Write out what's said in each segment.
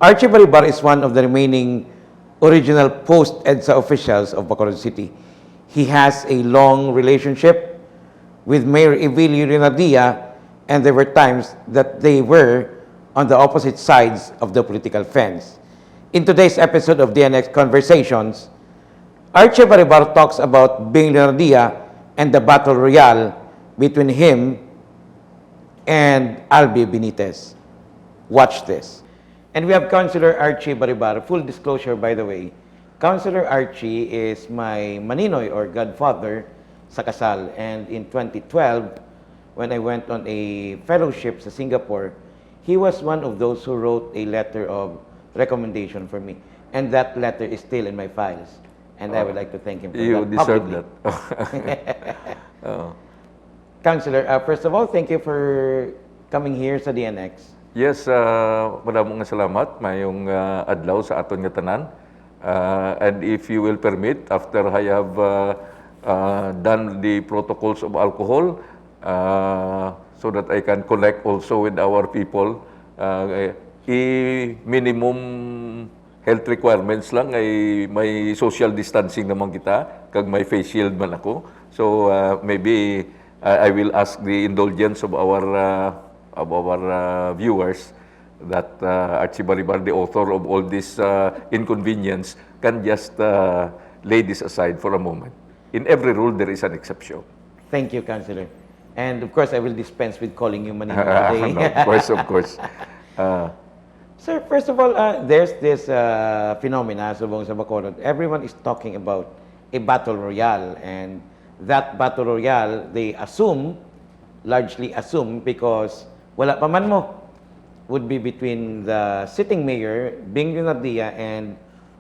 Archie Baribar is one of the remaining original post-EDSA officials of Bacolod City. He has a long relationship with Mayor Evilio Renardia, and there were times that they were on the opposite sides of the political fence. In today's episode of DNX Conversations, Archie Baribar talks about Bing Renardia and the battle royale between him and Albi Benitez. Watch this. And we have Councilor Archie Baribar. Full disclosure, by the way, Councilor Archie is my maninoy or godfather sa kasal. And in 2012, when I went on a fellowship sa Singapore, he was one of those who wrote a letter of recommendation for me. And that letter is still in my files. And I would like to thank him for You that deserve publicly. that. Councilor, first of all, thank you for coming here sa DNX. Yes, maraming salamat mayong adlaw sa aton nga tanan. And if you will permit, after I have done the protocols of alcohol, so that I can connect also with our people, minimum health requirements lang ay may social distancing naman kita, kag may face shield man ako. So maybe I will ask the indulgence of our viewers that Archie Baribar, the author of all this inconvenience, can just lay this aside for a moment. In every rule, there is an exception. Thank you, Councilor. And of course, I will dispense with calling you Manino today. No, of course. Sir, first of all, there's this phenomena sa Bacolod. Everyone is talking about a battle royale, and that battle royale, they largely assume, because wala pa man mo, would be between the sitting mayor, Bing Renardia, and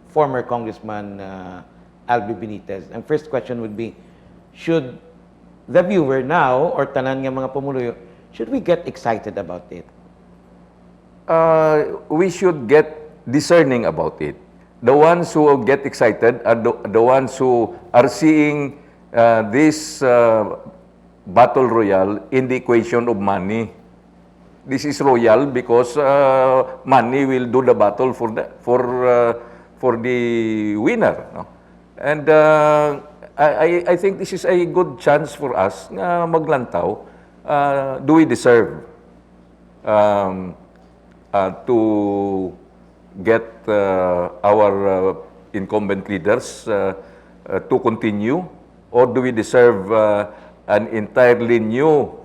former Congressman Albi Benitez. And first question would be, should the viewer now, or tanan nga mga pumuluyo, should we get excited about it? We should get discerning about it. The ones who get excited are the ones who are seeing this battle royale in the equation of money. This is royal because money will do the battle for the winner. No? And I think this is a good chance for us na maglantaw. Do we deserve to get our incumbent leaders to continue, or do we deserve an entirely new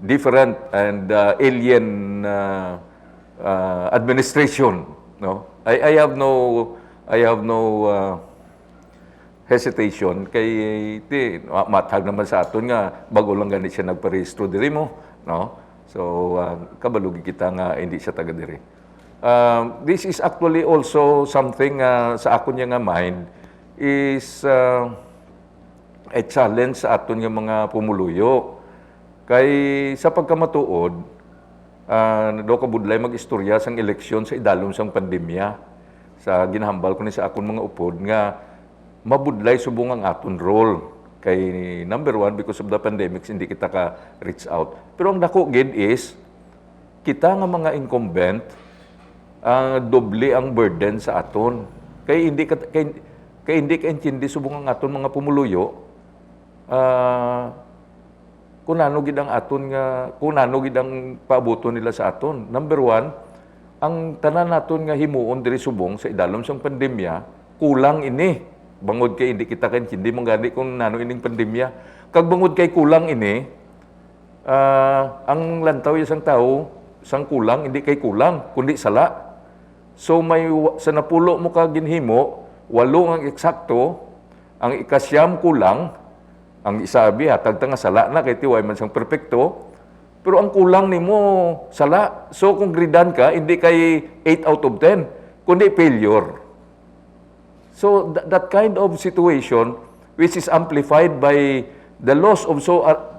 different and alien administration? No, I have no hesitation kay matag naman sa aton nga bago lang ganit siya nagparehistro diri mo, no? So kabalugi kita nga hindi siya taga diri. This is actually also something sa akon nga mind is a challenge sa aton nga mga pumuluyo. Kay sa pagkamatuod, do kabudlay mag-istorya sang eleksyon sa idalom sang pandemya. Sa ginahambal ko ni sa akon mga upod nga mabudlay subong ang aton role. Kay number one, because of the pandemics, hindi kita ka-reach out. Pero ang dako gid is, kita nga mga incumbent, doble ang burden sa aton. Kay hindi ka intindi subong ang aton mga pumuluyo, kunano gid ang aton nga, kunano gid ang paaboton nila sa aton. Number one, ang tanan naton nga himuon diri subong sa idalom sang pandemya, kulang ini. Bangod kay hindi kita kan hindi mangani kung nano ining pandemya. Kag bangod kay kulang ini, ang lantaw isang tao, sang kulang hindi kay kulang kundi sala. So may sa napulo mo ka ginhimo, 8 ang eksakto, ang ikasyam kulang, ang isabi hatag ta nga sala na kay tiway man sang perpekto, pero ang kulang nimo sala. So kung gridan ka, hindi kay 8 out of 10, kundi failure. So that kind of situation, which is amplified by the loss of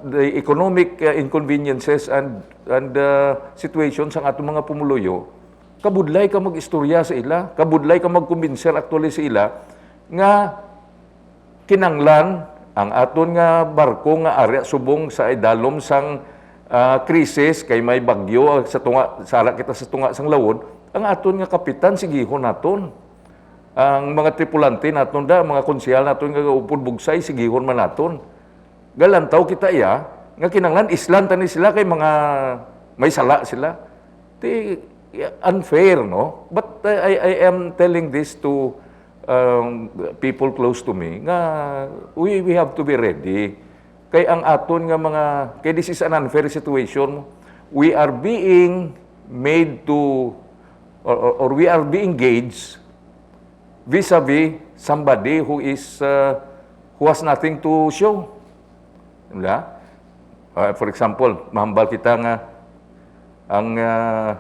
the economic inconveniences and situations ang atong mga pumuluyo, kabudlay ka mag-istorya sa ila, kabudlay ka mag-kumbinser actually sa ila, nga kinanglan ang aton nga barko nga area subong sa idalom sang krisis kay may bagyo sa tunga sara kita sa tunga sang lawod, ang aton nga kapitan, sigihon naton. Ang mga tripulante naton da, mga konsyal naton nga upod bugsay, sigihon man naton. Galantaw kita iya, nga kinanglan islan tani sila kay mga may sala sila. Di unfair, no? But I am telling this to people close to me nga we have to be ready. Kay ang aton nga mga kay this is an unfair situation. We are being made to or we are being engaged vis-a-vis somebody who has nothing to show. Diba? For example, mahambal kita nga ang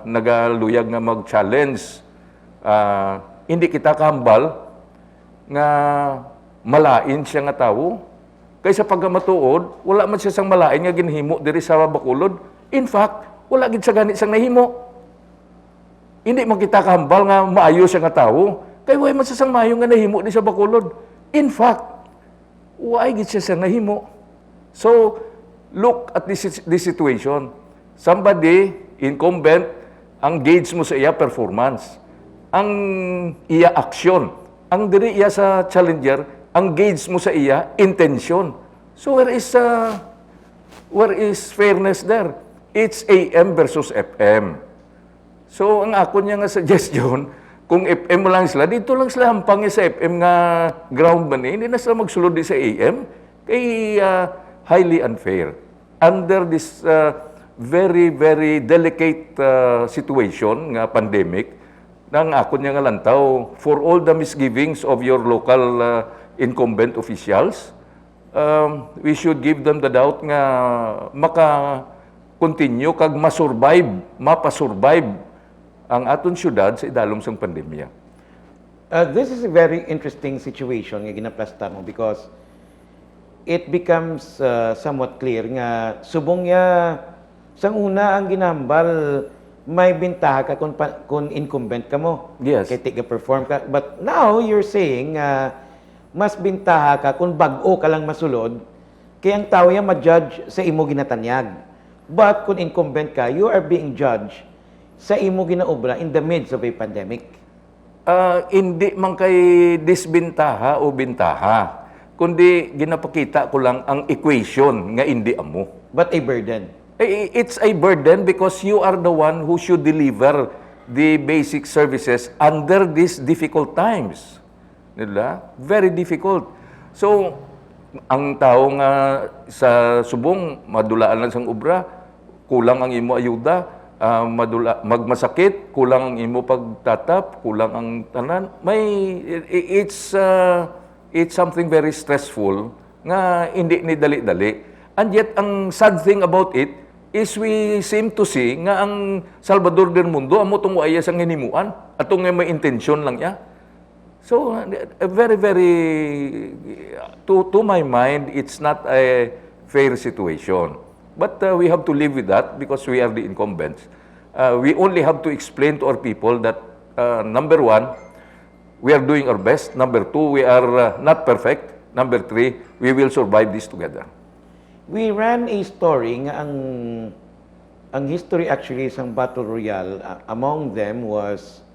nagaluyag nga mag-challenge, hindi kita kahambal nga malain siya nga tawo. Kaysa pagkamatuod, wala man siya sang malain nga ginhimo diri sa Bacolod. In fact, wala gid sa gani sang nahimo. Hindi man kita kahambal nga maayo siya nga tawo. Kay way man siya sang maayo nga nahimo di sa Bacolod. In fact, why gid siya sang nahimo. So, look at this situation. Somebody, incumbent, ang gauge mo sa iya performance. Ang iya action. Ang diri iya sa challenger, ang gauge mo sa iya intention. So where is fairness there? It's AM versus FM. So ang ako niya nga suggestion, kung FM mo lang sila, dito lang sila hampangin sa FM nga ground man hindi na sila magsulod di sa AM. Kay highly unfair. Under this very, very delicate situation nga pandemic, nang ako niya nga lantaw, for all the misgivings of your local incumbent officials, we should give them the doubt nga maka-continue kag mapasurvive ang aton syudad sa idalom sang pandemya. This is a very interesting situation nga ginaplasta mo because it becomes somewhat clear nga subong niya sang una ang ginambal may bintaha ka kung incumbent ka mo. Yes. Kaya tiga-perform ka. But now, you're saying, mas bintaha ka kung bag-o ka lang masulod, kaya ang tao yan ma-judge sa imo ginatanyag. But kung incumbent ka, you are being judged sa imo ginaobra in the midst of a pandemic. Hindi man kay disbintaha o bintaha, kundi ginapakita ko lang ang equation nga hindi amo. But a burden. It's a burden because you are the one who should deliver the basic services under these difficult times. Diba? Very difficult. So, ang tao nga sa subong, madulaan lang sang obra, kulang ang imo ayuda, magmasakit, kulang ang imo pagtatap, kulang ang tanan. It's something very stressful nga hindi ni dali-dali. And yet, ang sad thing about it is we seem to see nga ang Salvador del Mundo amo tong waya sang hinimuan atong may intensyon lang ya. So very to my mind it's not a fair situation. But we have to live with that because we are the incumbents. We only have to explain to our people that number one, we are doing our best. Number two, we are not perfect. Number three, we will survive this together. We ran a story nga ang history actually isang battle royale among them was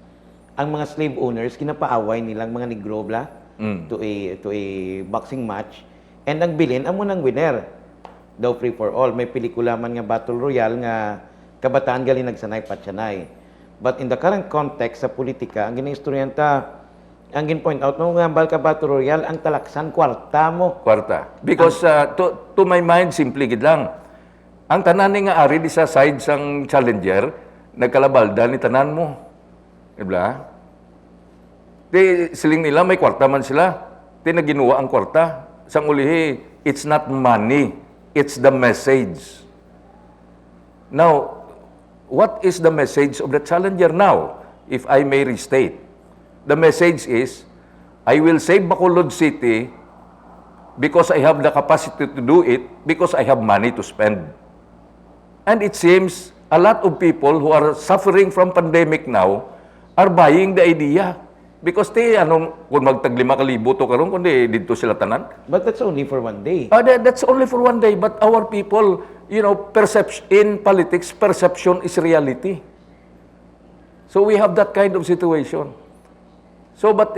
ang mga slave owners kinapaaway nilang mga negro to a boxing match and ang bilin amo nang winner daw free for all may pelikula man nga battle royale nga kabataan gali nagsanay patsanay but in the current context sa politika ang ginahistoryanta ang gin-point out mo nga bal ka battle royale ang talaksan kwarta mo. Kwarta. Because to my mind, simple gid lang. Ang tanan ni nga ari di sa side sang challenger, nagkalabalda ni tanan mo. Diba? Di siling nila may kwarta man sila. Di naginuwa ang kwarta. Sang ulihi, it's not money, it's the message. Now, what is the message of the challenger now, if I may restate? The message is, I will save Bacolod City because I have the capacity to do it because I have money to spend. And it seems a lot of people who are suffering from pandemic now are buying the idea. Because kung magtaglima kalibo to karon kundi dito sila tanan. But that's only for one day. That's only for one day. But our people, perception in politics, perception is reality. So we have that kind of situation. So but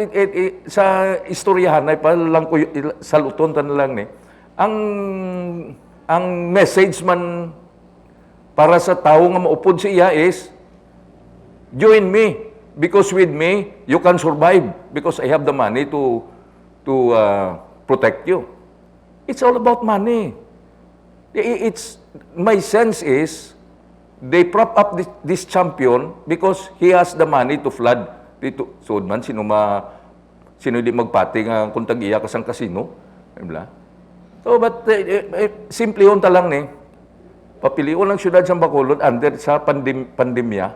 sa istoryahan ay lang ko saluton tan lang ni. Ang message man para sa tao nga maupod siya is join me because with me you can survive because I have the money to protect you. It's all about money. It's my sense is they prop up this champion because he has the money to flood dito. So man sino di magpati nga kung tag-iya ka sang kasino, diba? So but simple yun talang ni papilion lang syudad sa Bacolod under sa pandemya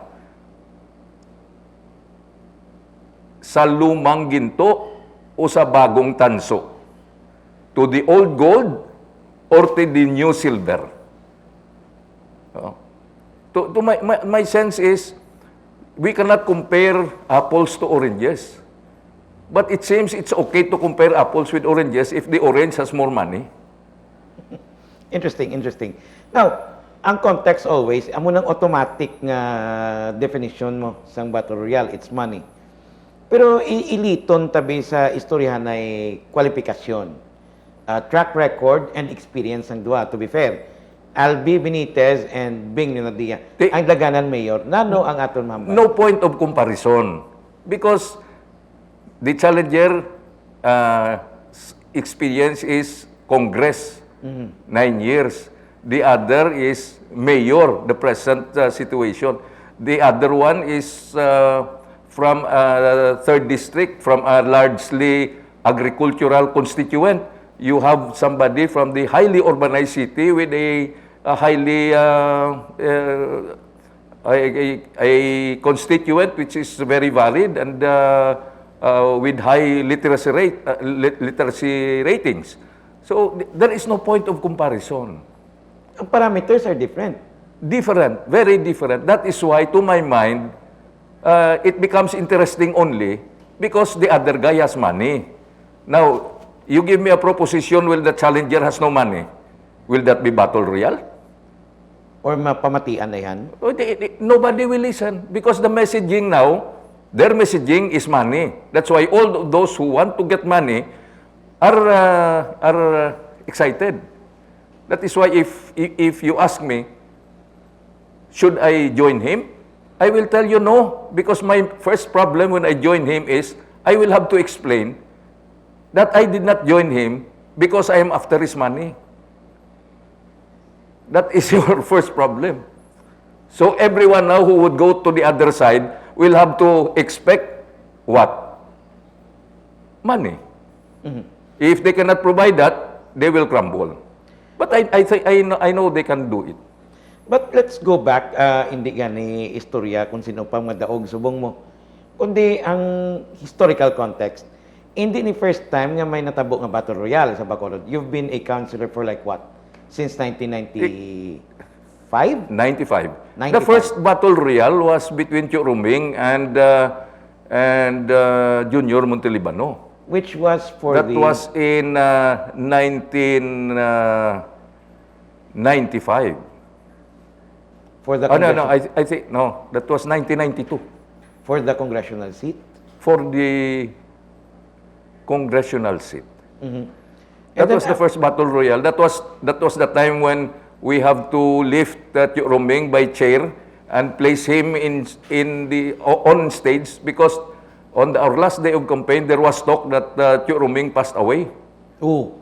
sa lumang ginto o sa bagong tanso, to the old gold or to the new silver. To my sense is we cannot compare apples to oranges. But it seems it's okay to compare apples with oranges if the orange has more money. Interesting, interesting. Now, ang context always, amo nang automatic nga definition mo sang Battle Royale, it's money. Pero iliton tabi sa istoryahan ay kwalifikasyon, track record and experience ang duha, to be fair. Albi Benitez and Bing Leonadia. Ang daganan mayor, nano ang aton mahambal? No point of comparison because the challenger experience is Congress, 9 years. The other is mayor, the present situation. The other one is from third district, from a largely agricultural constituent. You have somebody from the highly urbanized city with a highly a constituent which is very varied and with high literacy ratings. So there is no point of comparison. Ang parameters are different. Different, very different. That is why, to my mind, it becomes interesting only because the other guy has money. Now, you give me a proposition where the challenger has no money. Will that be Battle Royale? Or mapamatian na yan? Nobody will listen because the messaging now, their messaging is money. That's why all those who want to get money are excited. That is why if you ask me, should I join him? I will tell you no, because my first problem when I join him is I will have to explain that I did not join him because I am after his money. That is your first problem. So everyone now who would go to the other side will have to expect what? Money. If they cannot provide that, they will crumble. But I know they can do it. But let's go back, hindi gani istorya kung sino pang madaog subong mo. Kundi ang historical context. Hindi ni first time nga may natabo nga Battle Royale sa Bacolod. You've been a councilor for like what? Since 1995? 95. The first Battle Royale was between Tio Ruming and Junior Montelibano. Which was for That was in 1995. For the I think, no, that was 1992. For the congressional seat? For the congressional seat. And That was the first Battle Royale. That was the time when we have to lift Tio Ruming by chair and place him on stage because on our last day of campaign, there was talk that Tio Ruming passed away. Oo.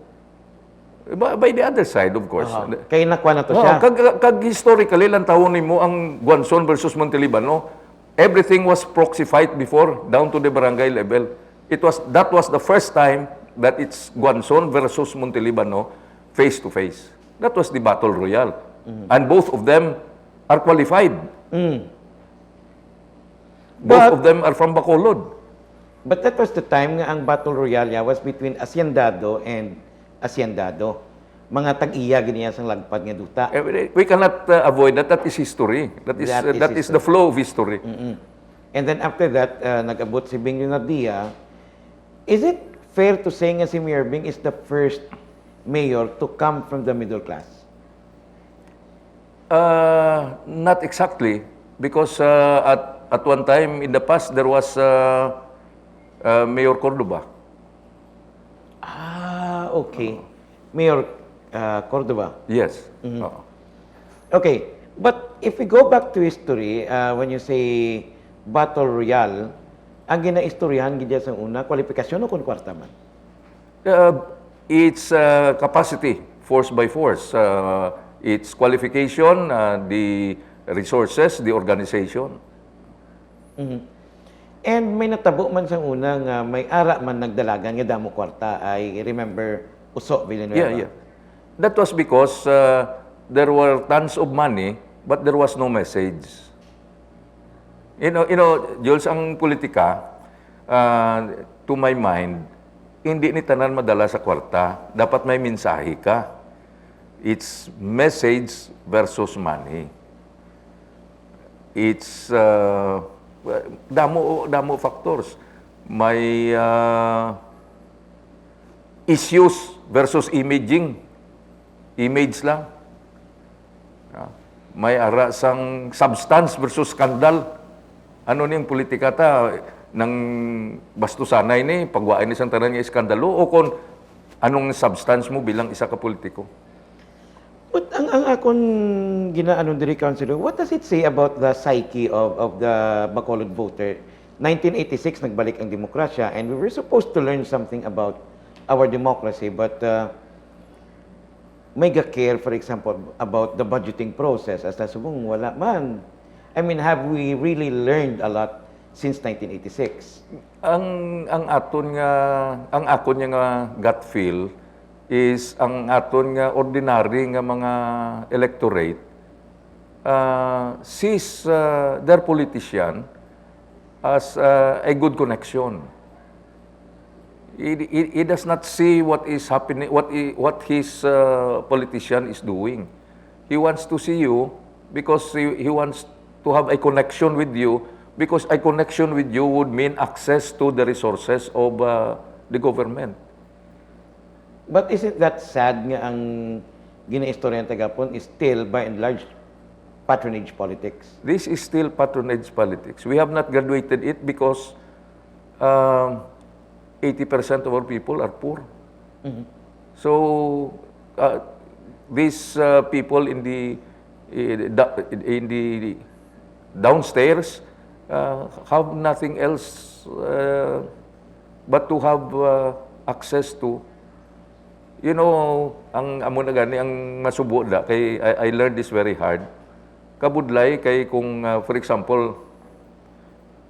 By the other side, of course. Kaya nakuha na to siya. Kag historically, lang taon mo ang Guanzon versus Montelibano, everything was proxy fight before, down to the barangay level. That was the first time that it's Guanzon versus Montelibano face to face. That was the Battle Royale. And both of them are qualified. Both of them are from Bacolod. But that was the time nga ang Battle Royale was between Haciendado and Haciendado. Mga tag-iya ganiya sang lagpad nga duta. We cannot avoid that. That is history. That is the flow of history. And then after that, nag-abot si Bing Leonadia. Is it fair to say nga si Mayor Bing is the first mayor to come from the middle class? Not exactly. Because at one time in the past, there was Mayor Cordoba. Ah, okay. Mayor Cordova. Yes. Oo. Okay, but if we go back to history, when you say Battle Royale, ang ginaistoryahan gidya sa una, kwalifikasyon o kung kwarta man? Its capacity, force by force. Its qualification, the resources, the organization. And may natabo man sa una nga may ara man nagdalagan nga damo kwarta. I remember Uso Villanueva. Yeah. That was because there were tons of money, but there was no message. You know, Jules, ang politika, to my mind, hindi ni tanan madala sa kwarta. Dapat may mensahe ka. It's message versus money. It's damo factors. May issues versus imaging. Image lang. May ara sang substance versus skandal. Ano niyang politika ta ng bastusanay ni pagwain isang tanan nga iskandalo o kon anong substance mo bilang isa ka politiko? But ang akon ginaanon diri councilor, what does it say about the psyche of the Bacolod voter? 1986 nagbalik ang demokrasya and we were supposed to learn something about our democracy, but may care, for example, about the budgeting process. As nasubong, wala man. I mean, have we really learned a lot since 1986? Ang akon nga gut feel is ang aton nga ordinary nga mga electorate sees their politician as a good connection. He does not see what is happening, what his politician is doing. He wants to see you because he wants to have a connection with you, because a connection with you would mean access to the resources of the government. But isn't that sad nga ang ginaistoryan tagapon is still by and large patronage politics? This is still patronage politics. We have not graduated it because 80% of our people are poor. So these people in the downstairs have nothing else but to have access to. You know, ang amo na gani ang masubo da kay I learned this very hard. Kabudlay kay kung for example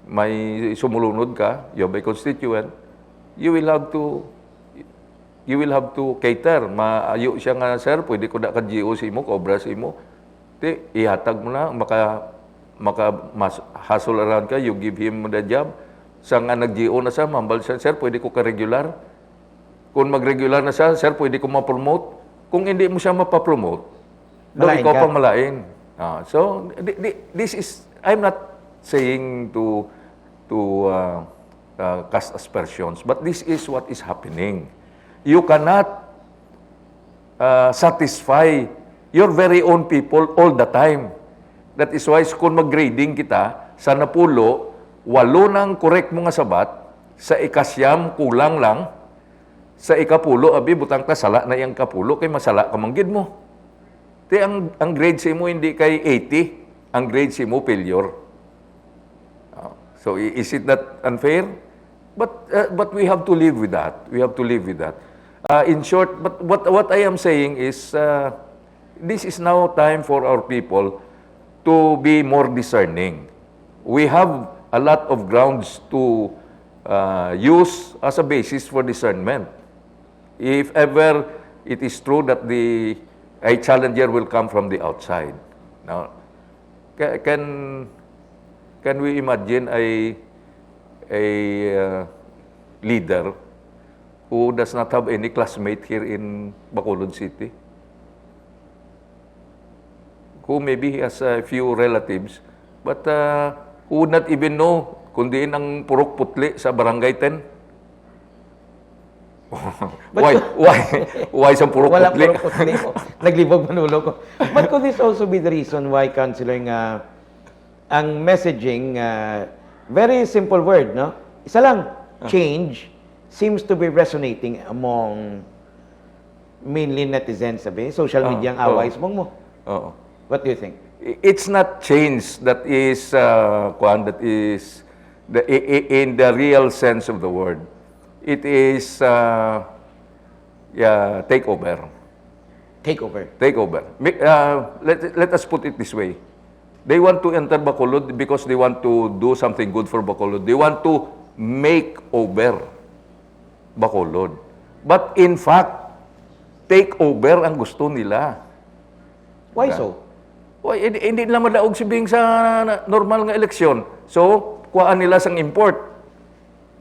may sumulunod ka, you have a constituent, you will have to cater. Maayo siya nga, sir, pwede ko da ka GO sa imo, cobra sa imo. Ihatag mo na, hustle around ka, you give him the job. Sa nga nag-GO na siya, mambal siya, sir, pwede ko ka-regular. Kung mag-regular na siya, sir, pwede ko ma-promote. Kung hindi mo siya mapapromote, ikaw pang malain. So, this is, I'm not saying to cast aspersions, but this is what is happening. You cannot satisfy your very own people all the time. That is why kung mag-grading kita, sa napulo, 8 ng correct mo nga sabat, sa ikasyam kulang lang, sa ikapulo, abi, butang ta, sala na yung kapulo, kay masala ka manggid mo. Ang grade sa mo hindi kay 80, ang grade sa mo failure. So is it that unfair? But we have to live with that. We have to live with that. In short, but what I am saying is, this is now time for our people to be more discerning. We have a lot of grounds to use as a basis for discernment. If ever it is true that a challenger will come from the outside. Now, can we imagine a leader who does not have any classmate here in Bacolod City? Who maybe he has a few relatives, but who would not even know kundi ang purok putli sa barangay 10? Why sa purok Wala putli? purok putli ko. Naglibog manulo ko. But could this also be the reason why, Councilor, nga ang messaging, very simple word, no? Isa lang, change, seems to be resonating among mainly netizens, sabi, social media ang away mong mo. Oo. What do you think? It's not change that is that is in the real sense of the word. It is takeover. Takeover. Takeover. Let us put it this way. They want to enter Bacolod because they want to do something good for Bacolod. They want to make over Bacolod. But in fact, take over ang gusto nila. Why so? Why, hindi nila madaog sibing sa normal nga eleksyon. So, kuhaan nila sang import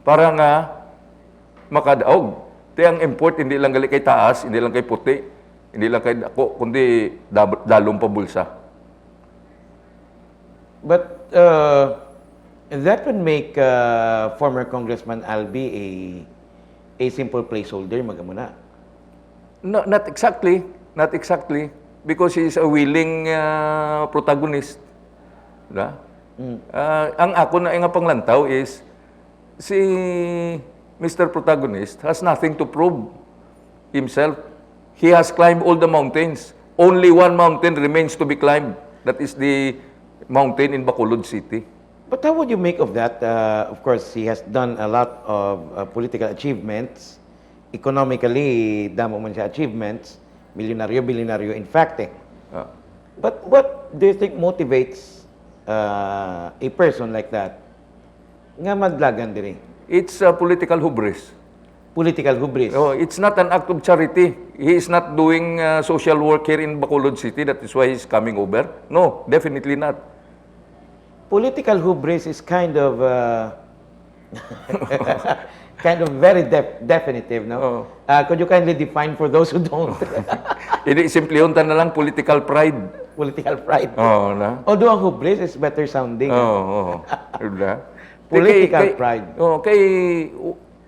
para nga makadaog. Ang import, hindi lang gali kay taas, hindi lang kay puti, hindi lang kay dako, kundi dalong pabulsa. But that would make former Congressman Albi a simple placeholder, magamuna. No, not exactly. Not exactly. Because he is a willing protagonist. Diba? Ang ako na nga panglantaw is, si Mr. Protagonist has nothing to prove himself. He has climbed all the mountains. Only one mountain remains to be climbed. That is the mountain in Bacolod City. But how would you make of that? Of course, he has done a lot of political achievements. Economically, damo man siya achievements. Bilyonaryo, in fact. But what do you think motivates a person like that nga maglagan diri? It's political hubris. Political hubris. Oh, it's not an act of charity. He is not doing social work here in Bacolod City. That is why he's coming over. No, definitely not. Political hubris is kind of kind of very definitive, no? Could you kindly define for those who don't? Hindi, simple yun, na lang political pride. Political pride. Oo, na. Although ang hubris is better sounding. Oo, diba? Political pride. Oh,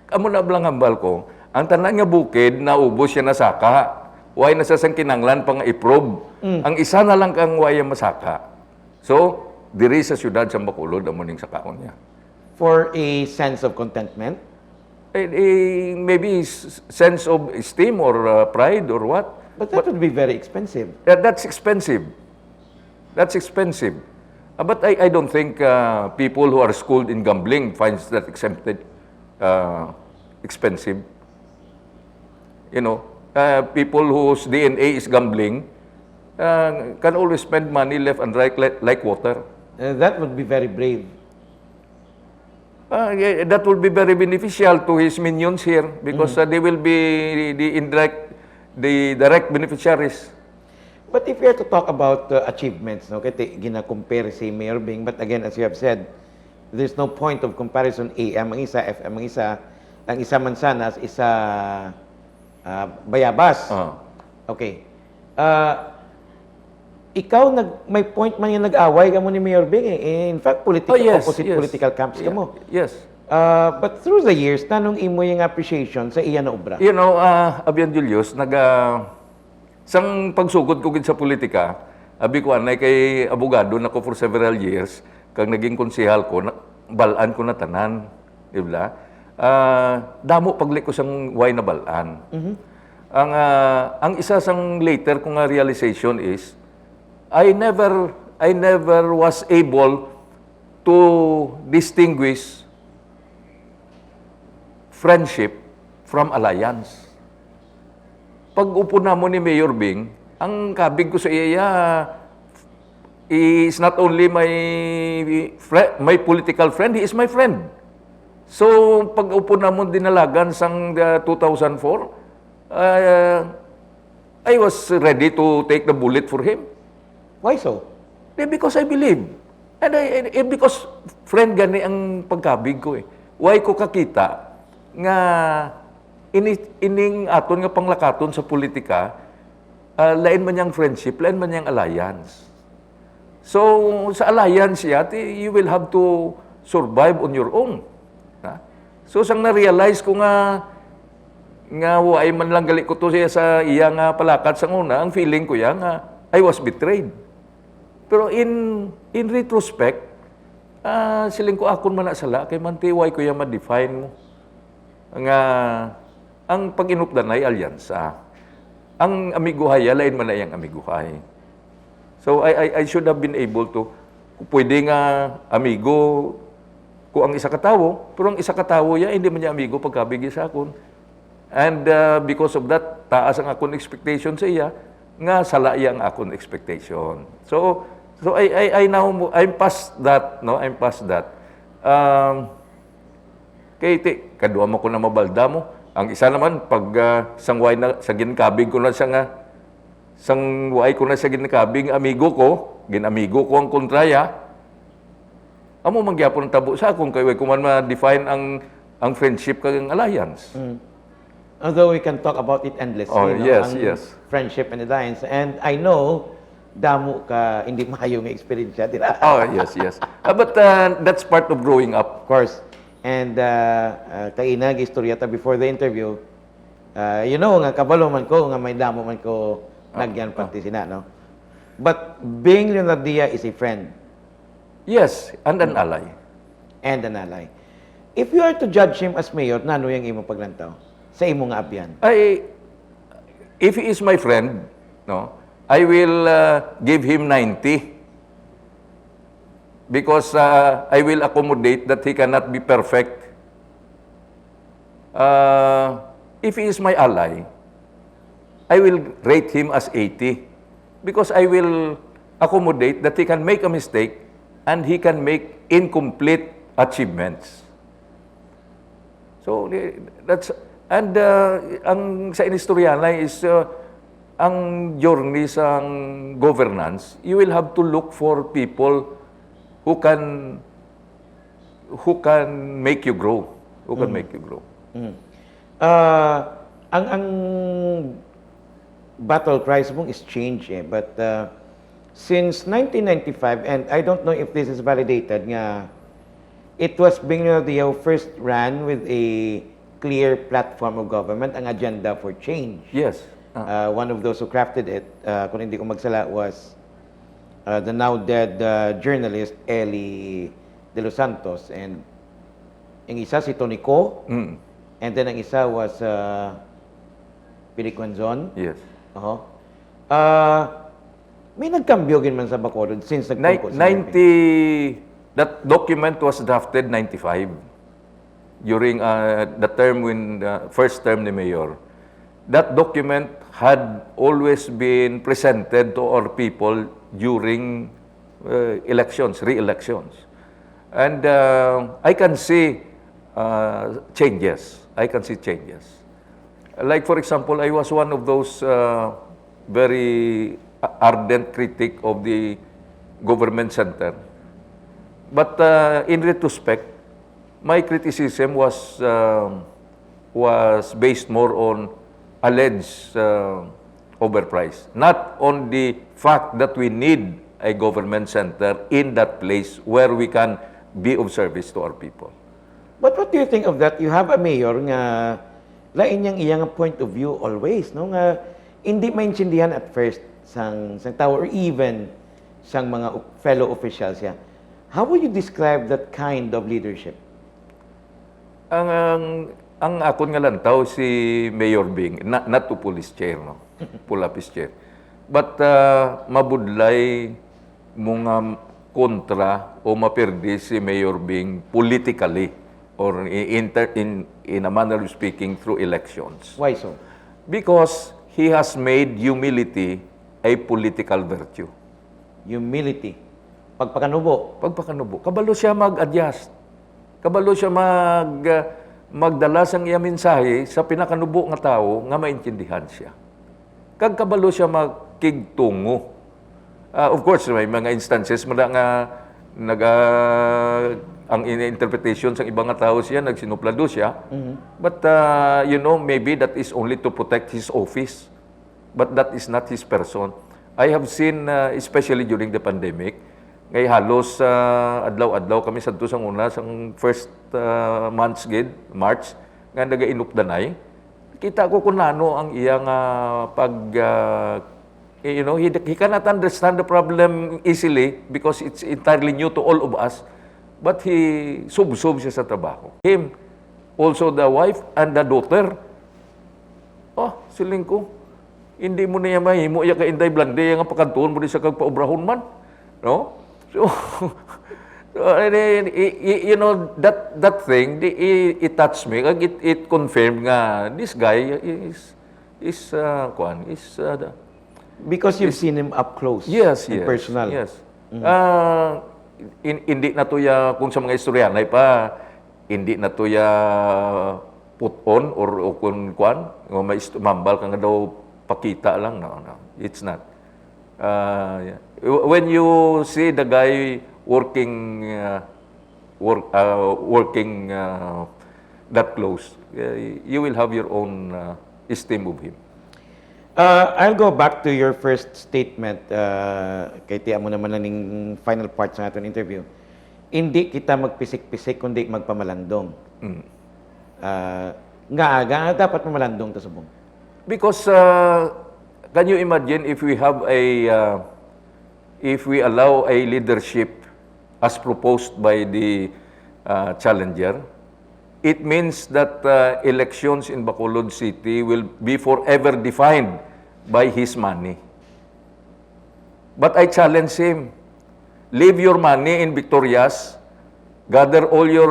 amo na blang hambal ko, ang tanan nga bukid, naubos siya na saka. Way na sa kinanglan pang iprob. Ang isa na lang kang way masaka. So, diri sa syudad sa Bacolod, amo ning sakaon niya. For a sense of contentment? Maybe sense of esteem or pride or what. But that would be very expensive. That's expensive. That's expensive. But I don't think people who are schooled in gambling finds that expensive. You know, people whose DNA is gambling can always spend money left and right like water. That would be very brave. That will be very beneficial to his minions here because they will be the direct beneficiaries. But if we are to talk about achievements, no, kaya gina-compare si Mayor Bing, but again, as you have said, there's no point of comparison. AM ang isa, FM ang isa Mansanas, isa Bayabas. Okay. Ikaw, may point man yung nag-away ka mo ni Mayor Bing eh. In fact, opposite political camps ka mo. Yes. But through the years, tanong imo yung appreciation sa iya na obra? You know, Abian Julius, sang pagsugod ko gid sa politika, abi ko anay kay abogado nako for several years, kag naging konsehal ko, balaan ko na tanan, di ba? Damo pagli ko sang way na balaan. Ang isa sang later ko nga realization is I never was able to distinguish friendship from alliance. Pag upo na mo ni Mayor Bing, ang kabig ko sa iya is not only my political friend, he is my friend. So, pag upo na mo dinalagan sang 2004, I was ready to take the bullet for him. Why so? Because I believe. And because friend gani ang pagkabig ko eh. Why ko kakita nga ining aton nga panglakaton sa politika, lain man yang friendship, lain man yang alliance. So, sa alliance you will have to survive on your own. So, sang na-realize ko nga ay man lang gali ko to siya sa iya nga palakat sa una, ang feeling ko nga I was betrayed. Pero in retrospect, siling ko akon man na sala, kay mantiway ko yung ma-define mo. Nga, ang pag-inupdan ay alyansa. Ang amiguhay, lain man na yung amiguhay. So, I should have been able to, pwede nga amigo ko ang isa katawo, pero ang isa katawo ya, hindi man niya amigo pagkabigi sa akon. And because of that, taas ang akong expectation sa iya, nga sala iya ang akong expectation. So I now, I'm past that, no? I'm past that. Kaya kadua mo ko na mabalda mo. Ang isa naman, pag sangway na, sa ginkabing ko na siya nga, sangway ko na sa ginkabing amigo ko ang kontraya, amo mangyapon ng tabo sa akong kaya kung man ma-define ang friendship kag alliance. Although we can talk about it endlessly, Oh, no? yes, Ang yes. friendship and alliance. And I know, damo ka, hindi maayo nga experience siya, di ba? Oh, yes. But that's part of growing up. Of course. And kay inag istorya ta before the interview, you know, nga kabalo man ko, nga may damo man ko nagyan pati sina, no? But being Leonardia is a friend Yes, and an ally. and an ally. If you are to judge him as mayor, nano yung imo paglantaw? Sa imo nga abyan? If he is my friend, no, I will give him 90 because I will accommodate that he cannot be perfect. If he is my ally, I will rate him as 80 because I will accommodate that he can make a mistake and he can make incomplete achievements. So that's and ang sa inistoryanay is ang journey sa governance, you will have to look for people who can make you grow, make you grow. Ang battle cry mo is change but since 1995, and I don't know if this is validated nga, it was Bing Leonardia who first ran with a clear platform of government, ang agenda for change. Yes. One of those who crafted it, kung hindi ko magsala, was the now dead journalist Eli De Los Santos, and ang isa si Tony Co, and then ang isa was Billy Quanzon. Yes. May nagkambyo gin man sa Bacolod since nagtungkol sa 90, that document was drafted 95 during the term when first term ni Mayor. That document had always been presented to our people during elections, re-elections. And I can see changes. I can see changes. Like for example, I was one of those very ardent critic of the government center. But in retrospect, my criticism was based more on alleged overprice, not on the fact that we need a government center in that place where we can be of service to our people. But what do you think of that? You have a mayor nga lain niyang iyang point of view always, no? Nga hindi maintindihan at first sang tao or even sang mga fellow officials siya. How would you describe that kind of leadership? Ang akon nga lantaw si Mayor Bing, not to police chair, no? Pulapis chair. But mabudlay mga kontra o mapirdi si Mayor Bing politically or in a manner of speaking through elections. Why so? Because he has made humility a political virtue. Humility. Pagpakanubo. Pagpakanubo. Kabalo siya mag-adjust. Kabalo siya magdala sang iya mensahe sa pinakanubo nga tao nga maintindihan siya. Kag kabalo siya magkigtungo. Of course, may mga instances nga ang interpretation sa ibang nga tao siya, nagsinuplado siya. But, maybe that is only to protect his office. But that is not his person. I have seen, especially during the pandemic, ngay halos adlaw-adlaw kami sadto sang una, sang first months gid, March, nga naga-inupdanay. Kita ko kung nano ang iyang he cannot understand the problem easily because it's entirely new to all of us. but he sub-sub siya sa trabaho. Him, also the wife and the daughter. Oh, siling ko, hindi mo niya mahimo ya ka inday blande nga pakantuon mo di sa kagpaubrahon man. No? So, you know, that thing, it touched me. It confirmed nga this guy is Because you've seen him up close yes, and yes, personal. yes. Hindi na to ya, kung sa mga istoryanay pa, hindi na to ya put on or kung kuan, mambal ka nga daw pakita lang. No, no. It's not. Yeah. When you see the guy working that close, you will have your own esteem of him. I'll go back to your first statement. Kay tiya mo naman lang ng final part sa ating interview. Hindi kita magpisik-pisik, kundi magpamalandong. Nga dapat mamalandong to subong. Because can you imagine if we have if we allow a leadership as proposed by the challenger, it means that elections in Bacolod City will be forever defined by his money. But I challenge him, leave your money in Victorias, gather all your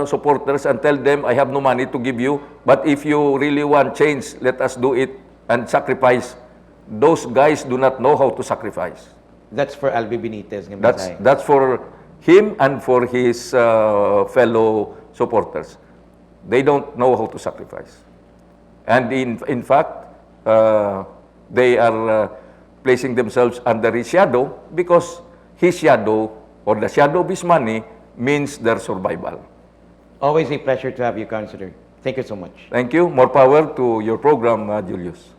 supporters and tell them, I have no money to give you, but if you really want change, let us do it and sacrifice. Those guys do not know how to sacrifice. That's for Albi Benitez. Ng Bisaya. That's for him and for his fellow supporters. They don't know how to sacrifice. And in fact, they are placing themselves under his shadow because his shadow or the shadow of his money means their survival. Always a pleasure to have you, Counselor. Thank you so much. Thank you. More power to your program, Julius.